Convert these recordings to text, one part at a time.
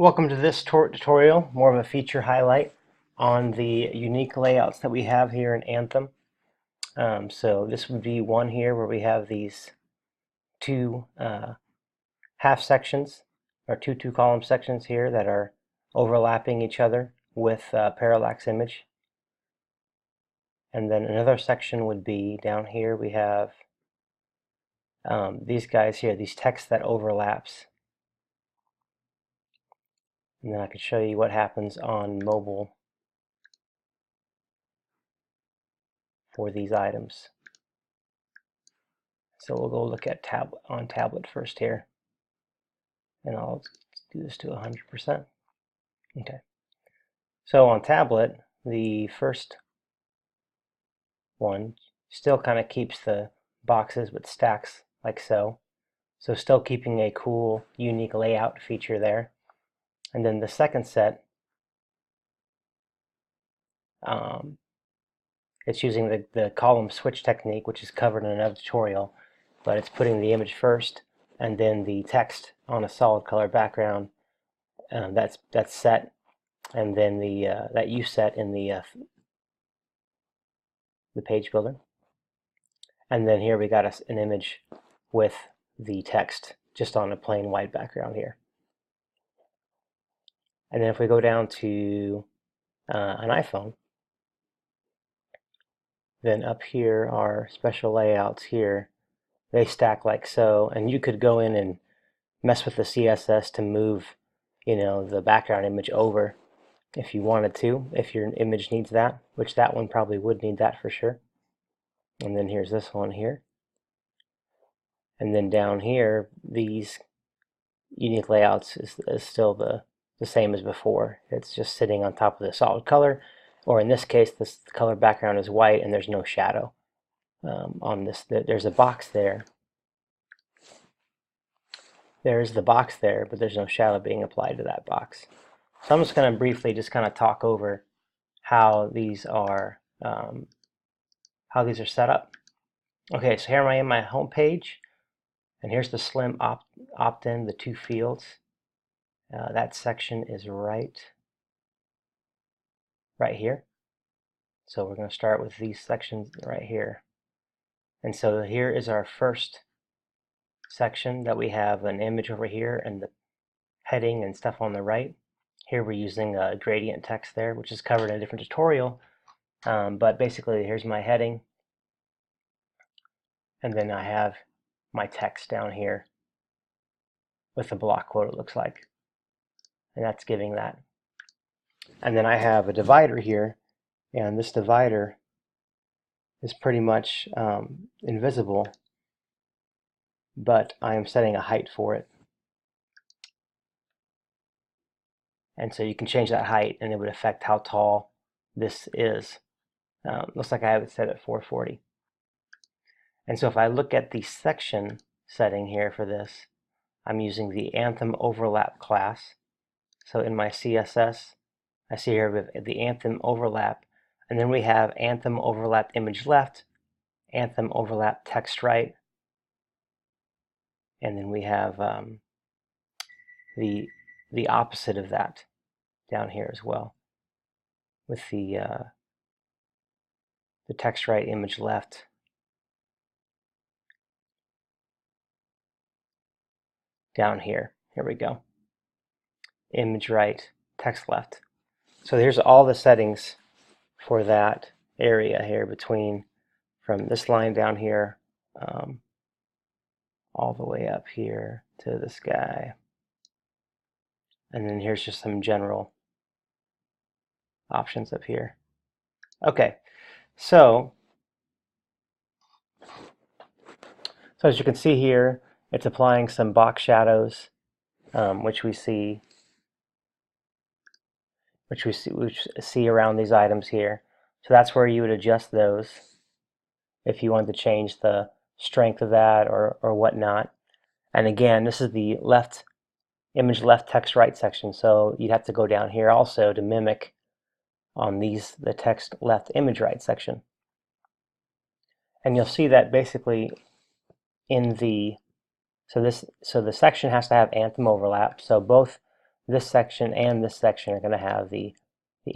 Welcome to this tutorial, more of a feature highlight on the unique layouts that we have here in Anthem. So this would be one here where we have these two half sections, or two column sections here that are overlapping each other with parallax image. And then another section would be down here we have these guys here, these text that overlaps. And then I can show you what happens on mobile for these items. So we'll go look at tablet first here, and I'll do this to 100%. Okay. So on tablet, the first one still kind of keeps the boxes but stacks like so. So still keeping a cool, unique layout feature there. And then the second set, it's using the column switch technique, which is covered in another tutorial, but it's putting the image first and then the text on a solid color background. That's set, and then that you set in the page builder. And then here we got an image with the text just on a plain white background here. And then if we go down to an iPhone, then up here are special layouts here. They stack like so, and you could go in and mess with the CSS to move, the background image over if you wanted to, if your image needs that, which that one probably would need that for sure. And then here's this one here. And then down here, these unique layouts is still the same as before. It's just sitting on top of the solid color, or in this case, this color background is white and there's no shadow on this. There's a box there. There's the box there, but there's no shadow being applied to that box. So I'm just going to briefly just kind of talk over how these are set up. Okay, so here I am in my home page, and here's the slim opt-in, the two fields. That section is right here. So we're going to start with these sections right here. And so here is our first section that we have an image over here and the heading and stuff on the right. Here we're using gradient text there, which is covered in a different tutorial. But basically, here's my heading. And then I have my text down here with the block quote, it looks like. And that's giving that. And then I have a divider here, and this divider is pretty much invisible, but I am setting a height for it. And so you can change that height and it would affect how tall this is. Looks like I have it set at 440. And so if I look at the section setting here for this, I'm using the Anthem overlap class. So in my CSS, I see here we have the Anthem overlap, and then we have Anthem overlap image left, Anthem overlap text right, and then we have the opposite of that down here as well, with the text right image left. Down here, here we go. Image right, text left. So here's all the settings for that area here between, from this line down here all the way up here to this guy. And then here's just some general options up here. Okay, so as you can see here, it's applying some box shadows, which we see around these items here. So that's where you would adjust those if you wanted to change the strength of that or whatnot. And again, this is the image left text right section, so you'd have to go down here also to mimic on the text left image right section. And you'll see that basically in the section has to have Anthem overlap, so both this section and this section are going to have the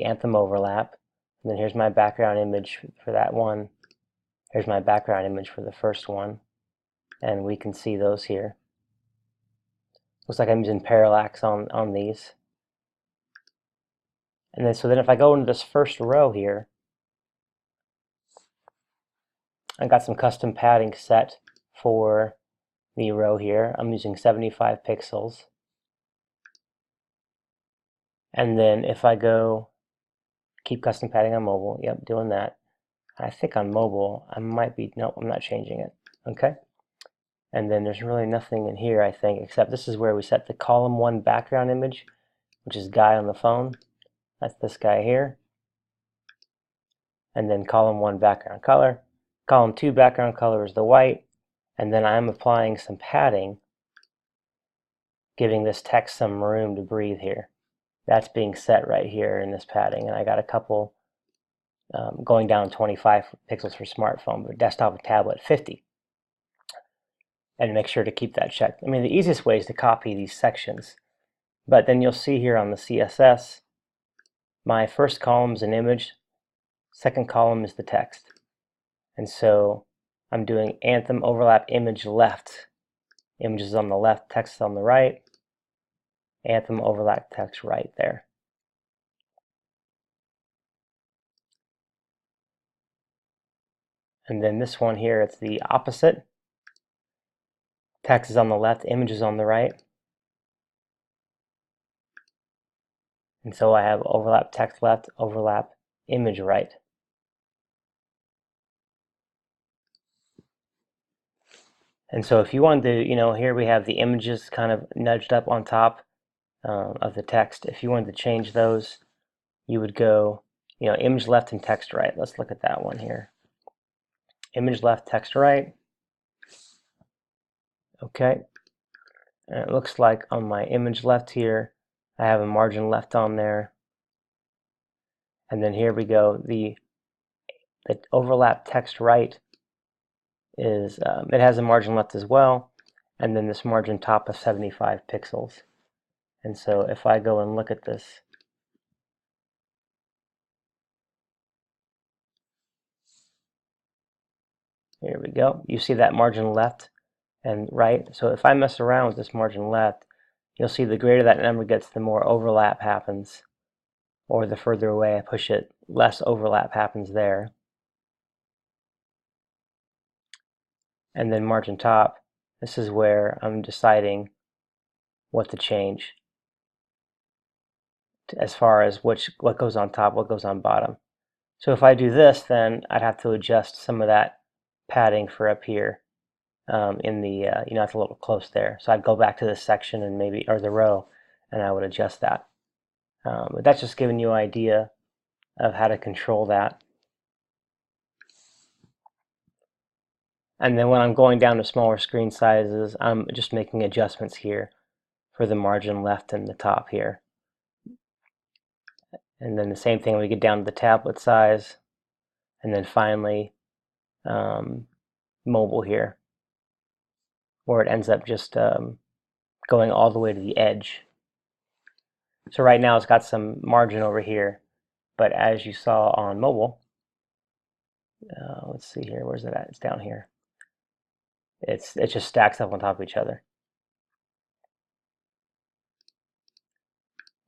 Anthem overlap. And then here's my background image for that one. Here's my background image for the first one. And we can see those here. Looks like I'm using parallax on these. And then so then if I go into this first row here, I got some custom padding set for the row here. I'm using 75 pixels. And then if I go keep custom padding on mobile, yep, doing that. I think on mobile I might be, nope, I'm not changing it. Okay. And then there's really nothing in here, I think, except this is where we set the column 1 background image, which is guy on the phone. That's this guy here. And then column 1 background color. Column 2 background color is the white. And then I'm applying some padding, giving this text some room to breathe here. That's being set right here in this padding. And I got a couple going down 25 pixels for smartphone, but desktop and tablet 50. And make sure to keep that checked. I mean, the easiest way is to copy these sections. But then you'll see here on the CSS, my first column is an image, second column is the text. And so I'm doing Anthem overlap image left. Images on the left, text on the right. Anthem overlap text right there. And then this one here, it's the opposite. Text is on the left, image is on the right. And so I have overlap text left, overlap image right. And so if you wanted to, here we have the images kind of nudged up on top of the text. If you wanted to change those, you would go, image left and text right. Let's look at that one here. Image left, text right. Okay. And it looks like on my image left here, I have a margin left on there. And then here we go. The overlap text right is, it has a margin left as well. And then this margin top of 75 pixels. And so if I go and look at this, here we go. You see that margin left and right. So if I mess around with this margin left, you'll see the greater that number gets, the more overlap happens. Or the further away I push it, less overlap happens there. And then margin top, this is where I'm deciding what to change as far as what goes on top, what goes on bottom. So if I do this, then I'd have to adjust some of that padding for up here in the, it's a little close there. So I'd go back to this section and maybe, or the row, and I would adjust that. But that's just giving you an idea of how to control that. And then when I'm going down to smaller screen sizes, I'm just making adjustments here for the margin left and the top here. And then the same thing when we get down to the tablet size. And then finally, mobile here, where it ends up just going all the way to the edge. So right now it's got some margin over here, but as you saw on mobile, let's see here, where's it at? It's down here. It just stacks up on top of each other.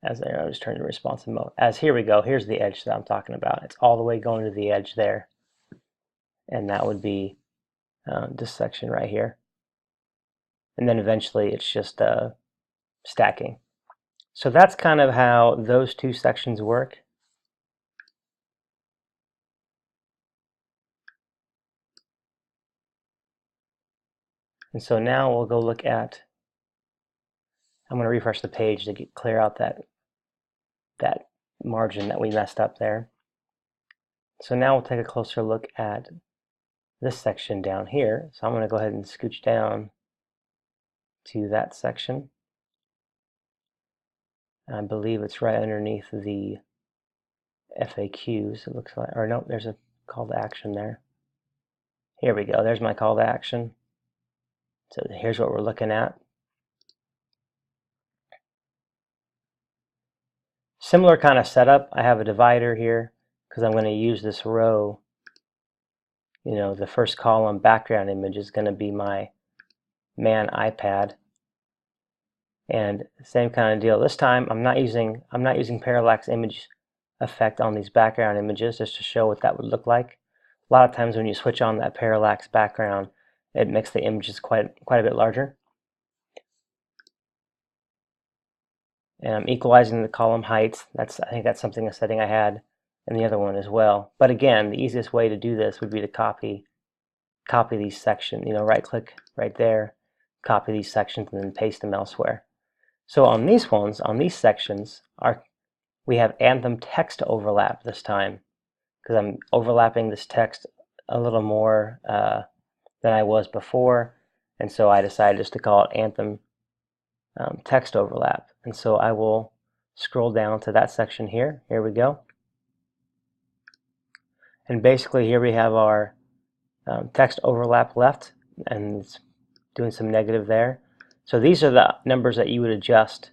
As I just turn to responsive mode. As here we go, here's the edge that I'm talking about. It's all the way going to the edge there. And that would be this section right here. And then eventually it's just stacking. So that's kind of how those two sections work. And so now we'll go look at, I'm going to refresh the page to clear out that margin that we messed up there. So now we'll take a closer look at this section down here. So I'm going to go ahead and scooch down to that section. I believe it's right underneath the FAQs, it looks like, or no, there's a call to action there. Here we go, there's my call to action. So here's what we're looking at. Similar kind of setup. I have a divider here because I'm going to use this row. You know, the first column background image is going to be my man iPad. And same kind of deal. This time I'm not using parallax image effect on these background images just to show what that would look like. A lot of times when you switch on that parallax background, it makes the images quite a bit larger. And I'm equalizing the column heights. I think that's a setting I had in the other one as well. But again, the easiest way to do this would be to copy these sections. You know, right click right there, copy these sections, and then paste them elsewhere. So on these ones, on these sections, we have Anthem text overlap this time, because I'm overlapping this text a little more than I was before, and so I decided just to call it Anthem text overlap. And so I will scroll down to that section here. Here we go. And basically here we have our text overlap left, and it's doing some negative there. So these are the numbers that you would adjust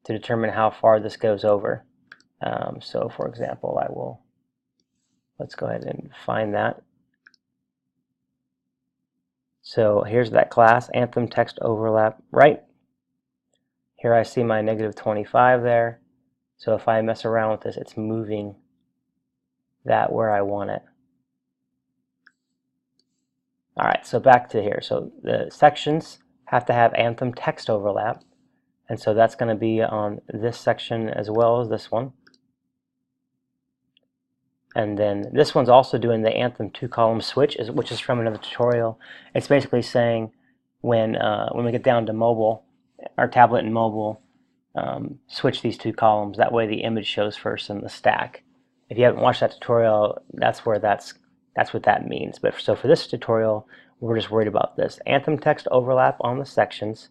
to determine how far this goes over. So for example, let's go ahead and find that. So here's that class, Anthem text overlap right. Here I see my -25 there. So if I mess around with this, it's moving that where I want it. All right, so back to here. So the sections have to have Anthem text overlap. And so that's going to be on this section as well as this one. And then this one's also doing the Anthem 2-column switch, which is from another tutorial. It's basically saying when we get down to mobile, our tablet and mobile, switch these 2 columns. That way the image shows first in the stack. If you haven't watched that tutorial, that's what that means. But so for this tutorial, we're just worried about this. Anthem text overlap on the sections,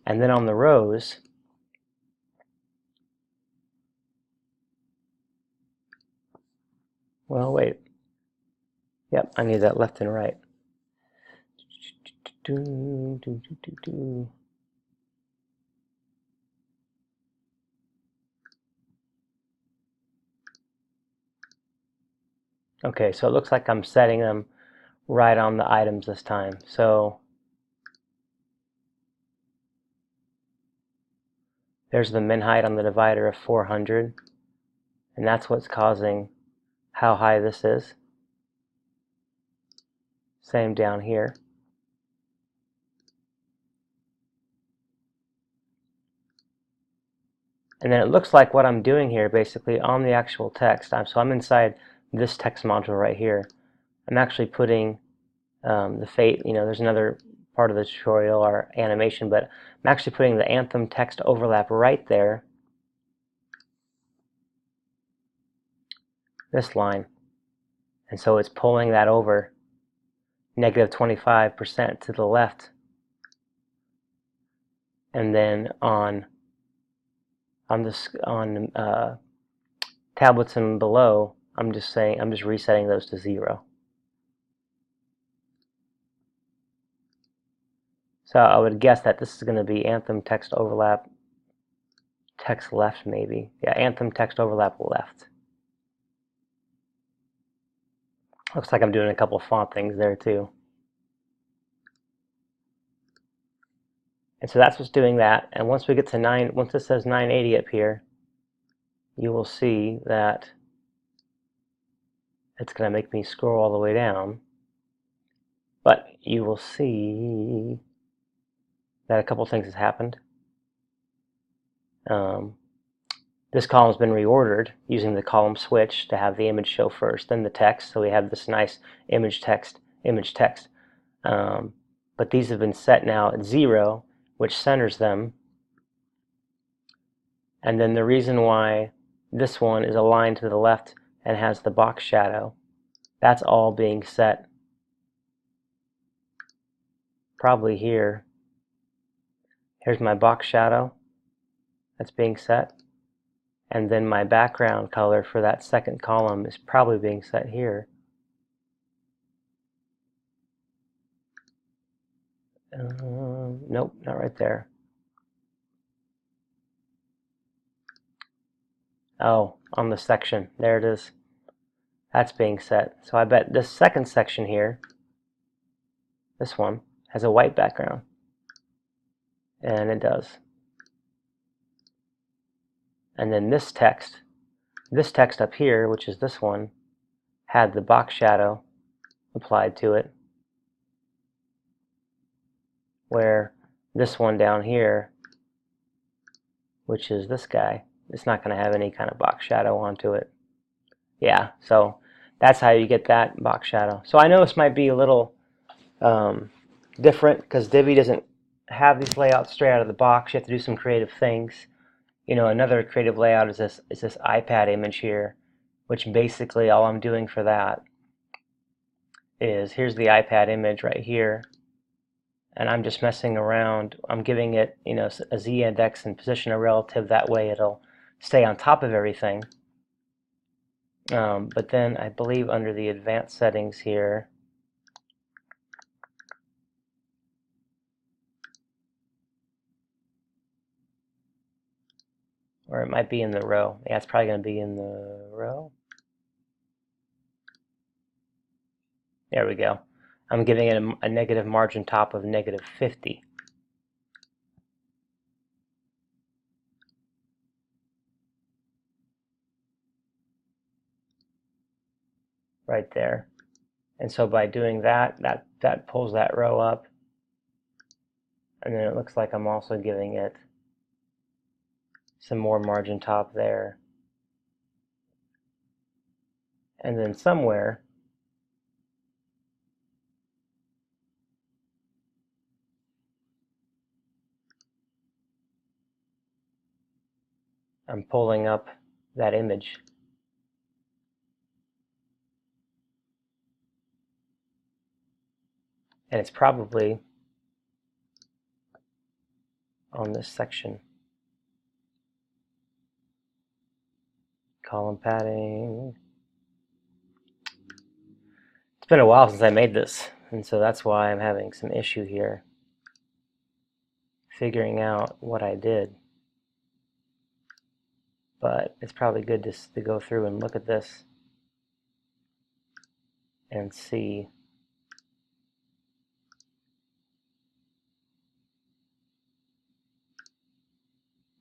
and then on the rows, well, wait. Yep, I need that left and right. Okay, so it looks like I'm setting them right on the items this time. So there's the min height on the divider of 400, and that's what's causing how high this is. Same down here. And then it looks like what I'm doing here basically on the actual text. So I'm inside this text module right here. I'm actually putting the fate, you know, there's another part of the tutorial or animation, but I'm actually putting the Anthem text overlap right there, this line. And so it's pulling that over -25% to the left. And then on tablets and below, I'm just resetting those to 0. So I would guess that this is going to be Anthem text overlap, text left maybe. Yeah, Anthem text overlap left. Looks like I'm doing a couple font things there too. And so that's what's doing that. And once we get to once it says 980 up here, you will see that it's going to make me scroll all the way down. But you will see that a couple things has happened. This column's been reordered using the column switch to have the image show first, then the text. So we have this nice image text, image text. But these have been set now at 0, which centers them. And then the reason why this one is aligned to the left and has the box shadow, that's all being set probably here. Here's my box shadow that's being set. And then my background color for that second column is probably being set here. Nope, not right there. Oh, on the section. There it is. That's being set. So I bet this second section here, this one, has a white background. And it does. And then this text up here, which is this one, had the box shadow applied to it, where this one down here, which is this guy, it's not going to have any kind of box shadow onto it. Yeah, so that's how you get that box shadow. So I know this might be a little different because Divi doesn't have these layouts straight out of the box. You have to do some creative things. You know, another creative layout is this iPad image here, which basically all I'm doing for that is, here's the iPad image right here, and I'm just messing around. I'm giving it, you know, a z-index and position a relative. That way it'll stay on top of everything. But then I believe under the advanced settings here, or it might be in the row. Yeah, it's probably going to be in the row. There we go. I'm giving it a negative margin top of -50. Right there. And so by doing that, that pulls that row up. And then it looks like I'm also giving it some more margin top there. And then somewhere, I'm pulling up that image. And it's probably on this section. Column padding. It's been a while since I made this, and so that's why I'm having some issue here figuring out what I did. But it's probably good to go through and look at this and see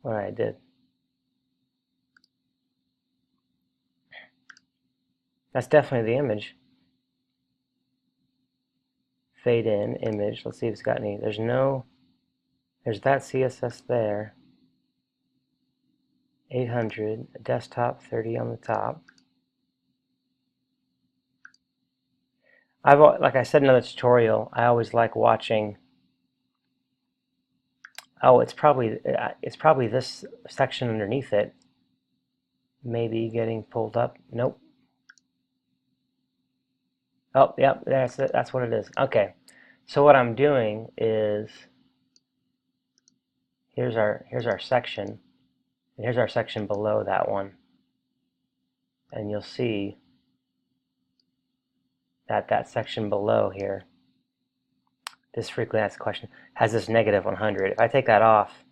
what I did. That's definitely the image. Fade in, image. Let's see if it's got any. There's that CSS there. 800, desktop 30 on the top. Like I said in another tutorial, I always like watching. Oh, it's probably this section underneath it. Maybe getting pulled up. Nope. Oh, yep, that's it. That's what it is. Okay. So what I'm doing is, here's our section, and here's our section below that one. And you'll see that section below here, this frequently asked question, has this -100. If I take that off,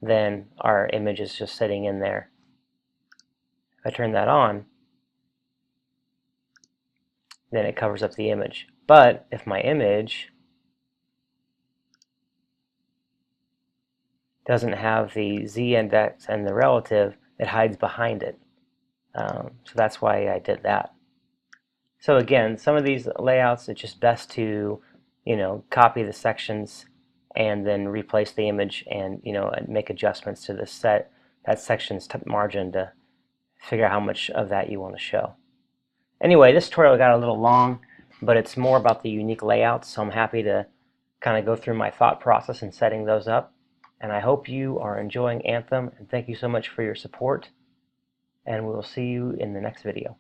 then our image is just sitting in there. If I turn that on, then it covers up the image. But if my image doesn't have the z-index and the relative, it hides behind it. So that's why I did that. So again, some of these layouts, it's just best to, you know, copy the sections and then replace the image and, you know, make adjustments to that section's margin to figure out how much of that you want to show. Anyway, this tutorial got a little long, but it's more about the unique layouts, so I'm happy to kind of go through my thought process in setting those up. And I hope you are enjoying Anthem, and thank you so much for your support, and we will see you in the next video.